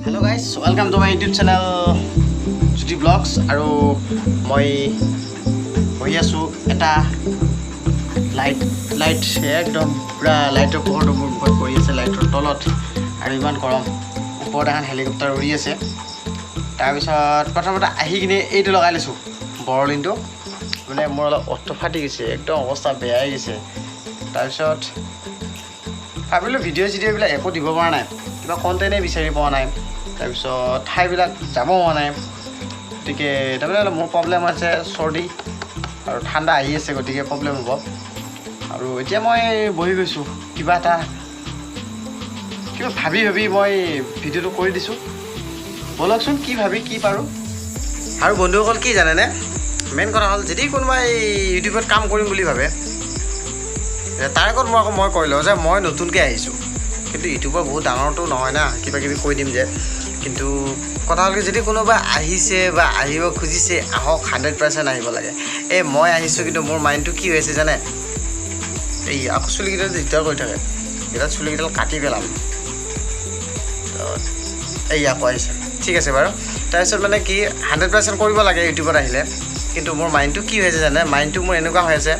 Hello guys, welcome to my YouTube channel Juti Vlogs আৰু মই বহি আছো এটা লাইট একদম পুৰা লাইটৰ পোহৰটো মোৰ মুখত পৰি আছে লাইটৰ তলত আৰু ইমান গৰম ওপৰত এখন হেলিকপ্টাৰ উৰি আছে তাৰপিছত প্ৰথমতে আহি কিনে এইটো লগাই লৈছো বৰলিনটো মানে মোৰ অলপ অটো ফাটি গৈছে একদম অৱস্থা বেয়া হৈ গৈছে তাৰপিছত ভাবিলোঁ ভিডিঅ'বিলাক একো দিব পৰা নাই কিবা কণ্টেণ্টেই বিচাৰি পোৱা নাই তাৰপিছত ঠাইবিলাক যাব হোৱা নাই গতিকে তাৰমানে মোৰ প্ৰব্লেম আছে চৰ্দি আৰু ঠাণ্ডা আহি আছে গতিকে প্ৰব্লেম হ'ব আৰু এতিয়া মই বহি গৈছোঁ কিবা ভাবি মই ভিডিঅ'টো কৰি দিছোঁ বলকচোন কি ভাবি কি পাৰোঁ আৰু বন্ধুসকল কি জানেনে মেইন কথা হ'ল যদি কোনোবাই ইউটিউবত কাম কৰিম বুলি ভাবে তাৰ আগত মই কৈ লওঁ যে মই নতুনকৈ আহিছোঁ কিন্তু ইউটিউবৰ বহুত ডাঙৰটো নহয় না কিবা কিবি কৈ দিম যে কিন্তু কথা হ'ল কি যদি কোনোবা আহিছে বা আহিব খুজিছে আহক 100% আহিব লাগে এই মই আহিছোঁ কিন্তু মোৰ মাইণ্ডটো কি হৈছে জানে এই আকৌ চুলিকেইডাল দিগদাৰ কৰি থাকে এইডাল চুলিকেইডাল কাটি পেলাম এই আকৌ আহিছে ঠিক আছে বাৰু তাৰপিছত মানে কি 100% কৰিব লাগে ইউটিউবত আহিলে কিন্তু মোৰ মাইণ্ডটো কি হৈছে জানে মাইণ্ডটো মোৰ এনেকুৱা হৈ আছে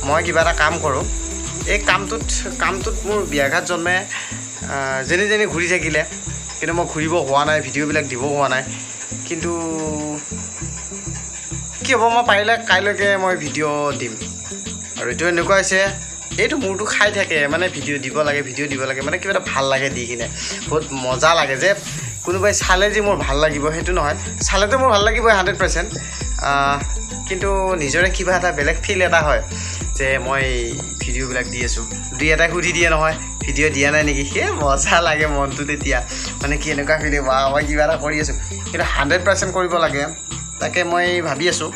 মই কিবা এটা কাম কৰোঁ এই কামটোত মোৰ ব্যাঘাত জন্মে যেনি ঘূৰি থাকিলে কিন্তু মই ঘূৰিব হোৱা নাই ভিডিঅ'বিলাক দিব হোৱা নাই কিন্তু কি হ'ব মই পাৰিলে কাইলৈকে মই ভিডিঅ' দিম আৰু এইটো এনেকুৱা হৈছে এইটো মোৰটো খাই থাকে মানে ভিডিঅ' দিব লাগে মানে কিবা এটা ভাল লাগে দি কিনে বহুত মজা লাগে যে কোনোবাই চালে যে মোৰ ভাল লাগিব সেইটো নহয় চালেতো মোৰ ভাল লাগিবই 100% কিন্তু নিজৰে কিবা এটা বেলেগ ফিল এটা হয় যে মই ভিডিঅ'বিলাক দি আছোঁ দুই এটাই সুধি দিয়ে নহয় ভিডিঅ' দিয়া নাই নেকি সেই মজা লাগে মনটো তেতিয়া মানে কি এনেকুৱা ফিল বা মই কিবা এটা কৰি আছোঁ কিন্তু 100% কৰিব লাগে তাকে মই ভাবি আছোঁ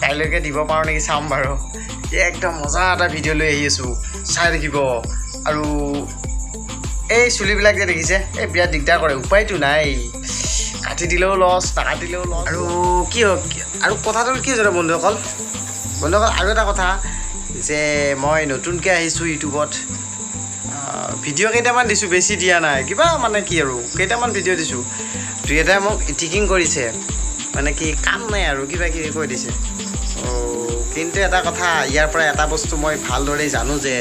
কাইলৈকে দিব পাৰোঁ নেকি চাম বাৰু একদম মজা এটা ভিডিঅ' লৈ আহি আছোঁ চাই থাকিব আৰু এই চুলিবিলাক যে দেখিছে এই বিৰাট দিগদাৰ কৰে উপায়টো নাই কাটি দিলেও লছ নাকাটিলেও লছ আৰু কি হয় আৰু কথাটো কি জানে বন্ধুসকল আৰু এটা কথা যে মই নতুনকৈ আহিছোঁ ইউটিউবত ভিডিঅ' কেইটামান দিছোঁ বেছি দিয়া নাই কিবা মানে কি আৰু কেইটামান ভিডিঅ' দিছোঁ দুই এটাই মোক ইটিকিং কৰিছে মানে কি কাম নাই আৰু কিবা কিবি কৈ দিছে কিন্তু এটা কথা ইয়াৰ পৰা এটা বস্তু মই ভালদৰে জানো যে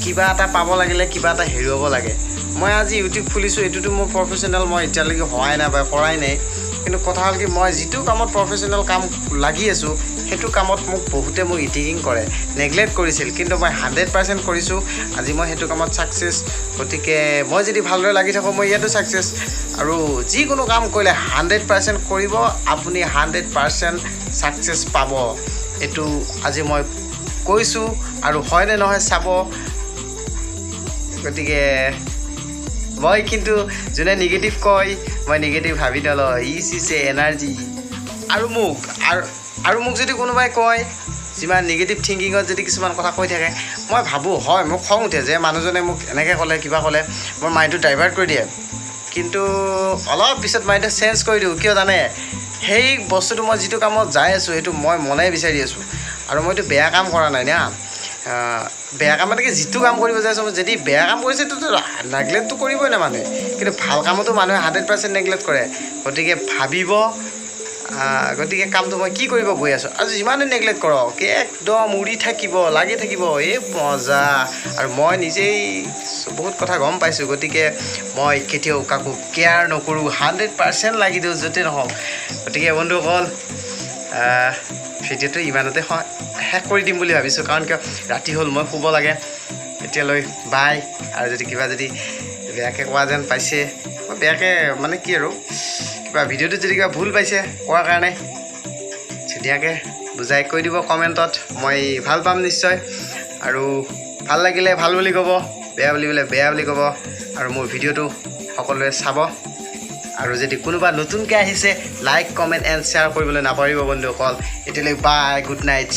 কিবা এটা পাব লাগিলে কিবা এটা হেৰুৱাব লাগে মই আজি ইউটিউব খুলিছোঁ এইটোতো মোৰ প্ৰফেশ্যনেল মই এতিয়ালৈকে হোৱাই নাই বা কৰাই নাই কিন্তু কথা হ'ল কি মই যিটো কামত প্ৰফেশ্যনেল কাম লাগি আছোঁ সেইটো কামত বহুতে মোক ইটিকিং কৰে নেগলেক্ট কৰিছিল কিন্তু মই 100% কৰিছোঁ আজি মই সেইটো কামত ছাকচেছ গতিকে মই যদি ভালদৰে লাগি থাকোঁ মই ইয়াতো ছাকচেছ আৰু যিকোনো কাম কৰিলে 100% কৰিব আপুনি 100% ছাকচেছ পাব এইটো আজি মই কৈছোঁ আৰু হয়নে নহয় চাব গতিকে মই কিন্তু যোনে নিগেটিভ কয় মই নিগেটিভ ভাবি নলওঁ ইছে এনাৰ্জি আৰু মোক যদি কোনোবাই কয় যিমান নিগেটিভ থিংকিঙত যদি কিছুমান কথা কৈ থাকে মই ভাবোঁ হয় মোক খং উঠে যে মানুহজনে মোক এনেকৈ ক'লে কিবা ক'লে মোৰ মাইণ্ডটো ডাইভাৰ্ট কৰি দিয়ে কিন্তু অলপ পিছত মাইণ্ডটো চেঞ্জ কৰি দিওঁ কিয় জানে সেই বস্তুটো মই যিটো কামত যাই আছোঁ সেইটো মই মনে বিচাৰি আছোঁ আৰু মইতো বেয়া কাম কৰা নাই না বেয়া কাম মানে কি যিটো কাম কৰিব যাই আছোঁ যদি বেয়া কাম কৰিছে তো নেগলেক্টটো কৰিবই না মানুহে কিন্তু ভাল কামতো মানুহে 100% নেগলেক্ট কৰে গতিকে ভাবিব গতিকে কামটো মই কি কৰিব গৈ আছোঁ আৰু যিমানে নেগলেক্ট কৰক একদম উৰি থাকিব লাগি থাকিব এই মজা আৰু মই নিজেই বহুত কথা গম পাইছোঁ গতিকে মই কেতিয়াও কাকো কেয়াৰ নকৰোঁ 100% লাগি দিওঁ য'তে নহওক গতিকে বন্ধুসকল ভিডিঅ'টো ইমানতে শেষ কৰি দিম বুলি ভাবিছোঁ কাৰণ কিয় ৰাতি হ'ল মই শুব লাগে এতিয়ালৈ বাই আৰু যদি বেয়াকৈ কোৱা যেন পাইছে মই বেয়াকৈ মানে কি আৰু কিবা ভিডিঅ'টো যদি কিবা ভুল পাইছে কোৱাৰ কাৰণে ধুনীয়াকৈ বুজাই কৈ দিব কমেণ্টত মই ভাল পাম নিশ্চয় আৰু ভাল লাগিলে ভাল বুলি ক'ব বেয়া বুলিলে বেয়া বুলি ক'ব আৰু মোৰ ভিডিঅ'টো সকলোৱে চাব আৰু যদি কোনোবা নতুনকৈ আহিছে লাইক কমেণ্ট এণ্ড শ্বেয়াৰ কৰিবলৈ নাপাহৰিব বন্ধুসকল এতিয়ালৈ বাই গুড নাইট